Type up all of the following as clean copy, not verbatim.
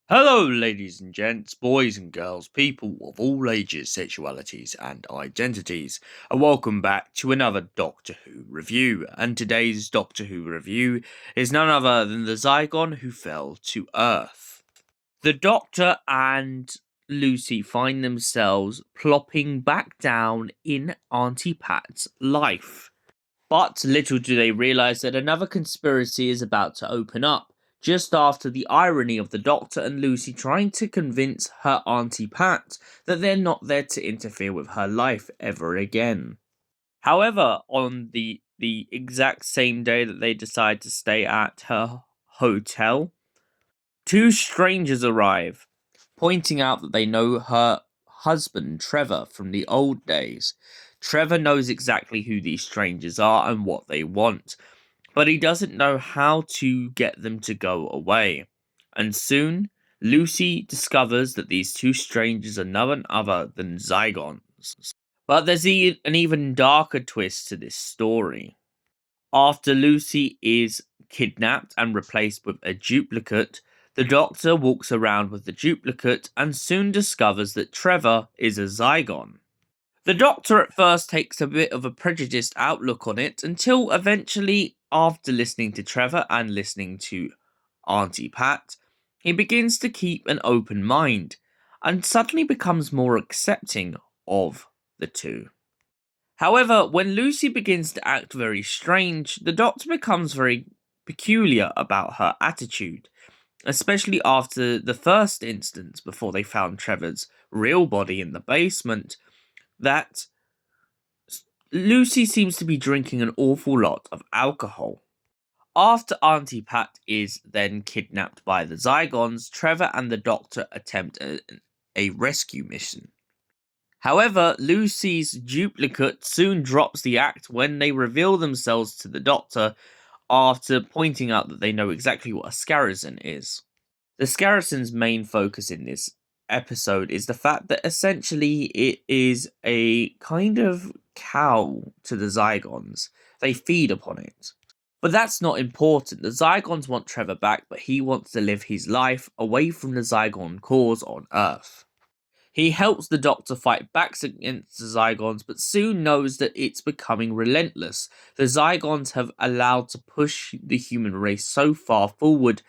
Hello, ladies and gents, boys and girls, people of all ages, sexualities, and identities, and welcome back to another Doctor Who review. And today's Doctor Who review is none other than the Zygon who fell to Earth. The Doctor and Lucie find themselves plopping back down in Aunty Pat's life. But little do they realise that another conspiracy is about to open up, just after the irony of the Doctor and Lucie trying to convince her Aunty Pat that they're not there to interfere with her life ever again. However, on the exact same day that they decide to stay at her hotel, two strangers arrive, pointing out that they know her husband, Trevor, from the old days. Trevor knows exactly who these strangers are and what they want, but he doesn't know how to get them to go away. And soon, Lucie discovers that these two strangers are none other than Zygons. But there's an even darker twist to this story. After Lucie is kidnapped and replaced with a duplicate, the Doctor walks around with the duplicate and soon discovers that Trevor is a Zygon. The Doctor at first takes a bit of a prejudiced outlook on it until eventually, after listening to Trevor and listening to Aunty Pat, he begins to keep an open mind and suddenly becomes more accepting of the two. However, when Lucie begins to act very strange, the Doctor becomes very peculiar about her attitude, especially after the first instance before they found Trevor's real body in the basement, that Lucie seems to be drinking an awful lot of alcohol. After Aunty Pat is then kidnapped by the Zygons, Trevor and the Doctor attempt a rescue mission. However, Lucie's duplicate soon drops the act when they reveal themselves to the Doctor after pointing out that they know exactly what a Scarazon is. The Scarazon's main focus in this episode is the fact that essentially it is a kind of cow to the Zygons. They feed upon it. But that's not important. The Zygons want Trevor back, but he wants to live his life away from the Zygon cause on Earth. He helps the Doctor fight back against the Zygons, but soon knows that it's becoming relentless. The Zygons have allowed to push the human race so far forward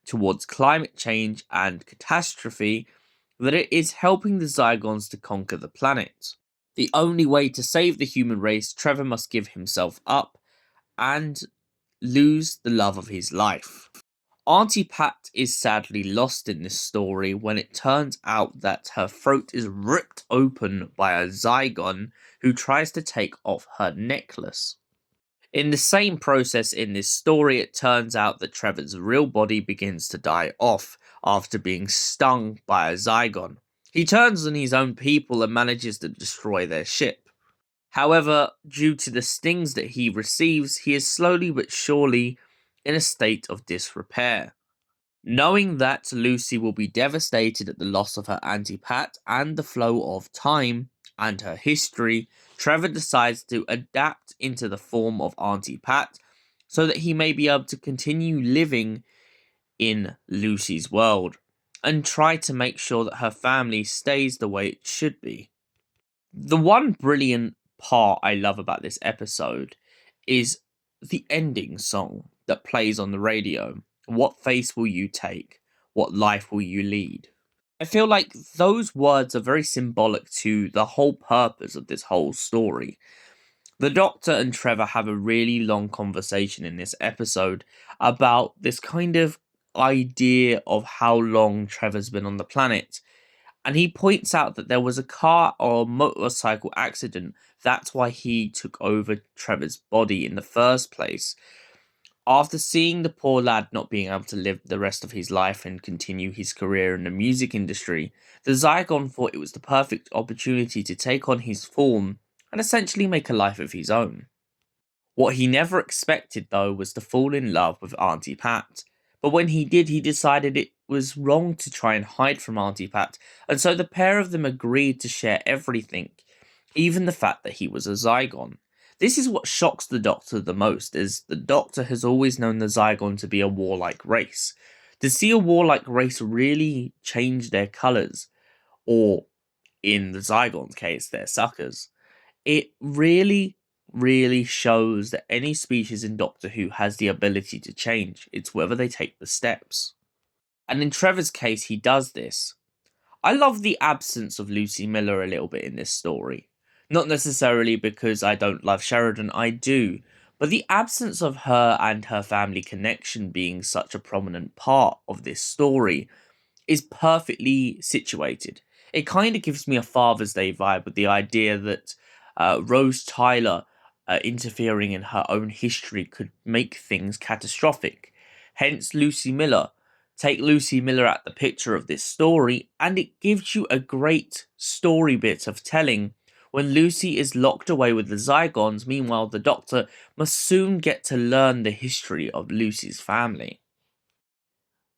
towards climate change and catastrophe that it is helping the Zygons to conquer the planet. The only way to save the human race, Trevor must give himself up and lose the love of his life. Aunty Pat is sadly lost in this story when it turns out that her throat is ripped open by a Zygon who tries to take off her necklace. In the same process in this story, it turns out that Trevor's real body begins to die off after being stung by a Zygon. He turns on his own people and manages to destroy their ship. However, due to the stings that he receives, he is slowly but surely in a state of disrepair. Knowing that Lucie will be devastated at the loss of her Aunty Pat and the flow of time and her history, Trevor decides to adapt into the form of Aunty Pat so that he may be able to continue living in Lucie's world and try to make sure that her family stays the way it should be. The one brilliant part I love about this episode is the ending song that plays on the radio. What face will you take? What life will you lead? I feel like those words are very symbolic to the whole purpose of this whole story. The Doctor and Trevor have a really long conversation in this episode about this kind of idea of how long Trevor's been on the planet. And he points out that there was a car or motorcycle accident. That's why he took over Trevor's body in the first place. After seeing the poor lad not being able to live the rest of his life and continue his career in the music industry, the Zygon thought it was the perfect opportunity to take on his form and essentially make a life of his own. What he never expected, though, was to fall in love with Aunty Pat. But when he did, he decided it was wrong to try and hide from Aunty Pat, and so the pair of them agreed to share everything, even the fact that he was a Zygon. This is what shocks the Doctor the most, as the Doctor has always known the Zygon to be a warlike race. To see a warlike race really change their colours, or in the Zygons case, they're suckers, it really shows that any species in Doctor Who has the ability to change. It's whether they take the steps. And in Trevor's case, he does this. I love the absence of Lucie Miller a little bit in this story. Not necessarily because I don't love Sheridan, I do, but the absence of her and her family connection being such a prominent part of this story is perfectly situated. It kind of gives me a Father's Day vibe with the idea that Rose Tyler interfering in her own history could make things catastrophic. Hence, Lucie Miller. Take Lucie Miller at the picture of this story, and it gives you a great story bit of telling when Lucie is locked away with the Zygons. Meanwhile, the Doctor must soon get to learn the history of Lucie's family.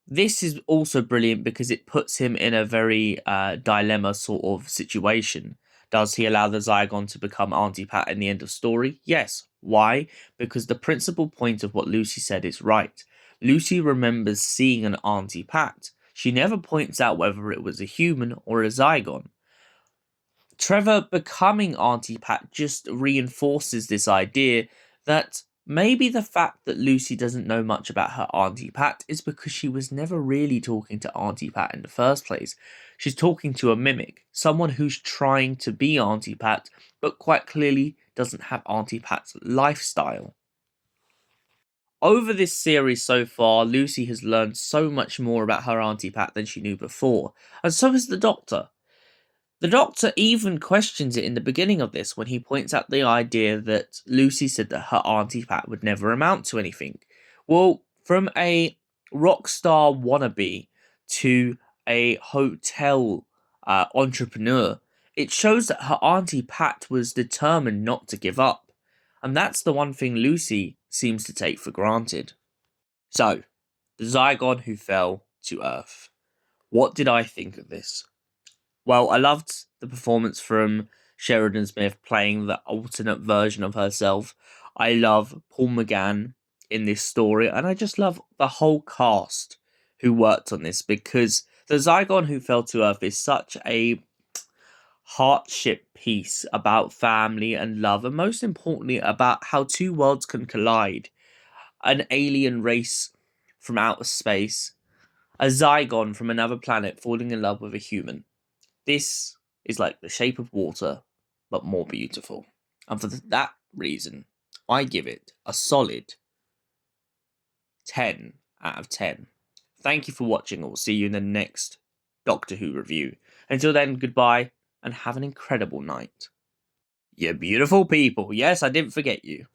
This is also brilliant because it puts him in a very dilemma sort of situation. Does he allow the Zygon to become Aunty Pat in the end of story? Yes. Why? Because the principal point of what Lucie said is right. Lucie remembers seeing an Aunty Pat. She never points out whether it was a human or a Zygon. Trevor becoming Aunty Pat just reinforces this idea that maybe the fact that Lucie doesn't know much about her Aunty Pat is because she was never really talking to Aunty Pat in the first place. She's talking to a mimic, someone who's trying to be Aunty Pat, but quite clearly doesn't have Aunty Pat's lifestyle. Over this series so far, Lucie has learned so much more about her Aunty Pat than she knew before, and so has the Doctor. The Doctor even questions it in the beginning of this when he points out the idea that Lucie said that her Aunty Pat would never amount to anything. Well, from a rock star wannabe to a hotel entrepreneur, it shows that her Aunty Pat was determined not to give up. And that's the one thing Lucie seems to take for granted. So, the Zygon who fell to Earth. What did I think of this? Well, I loved the performance from Sheridan Smith playing the alternate version of herself. I love Paul McGann in this story, and I just love the whole cast who worked on this, because the Zygon who fell to Earth is such a heartship piece about family and love, and most importantly about how two worlds can collide. An alien race from outer space, a Zygon from another planet falling in love with a human. This is like The Shape of Water, but more beautiful. And for that reason, I give it a solid 10 out of 10. Thank you for watching. I will see you in the next Doctor Who review. Until then, goodbye, and have an incredible night. You beautiful people. Yes, I didn't forget you.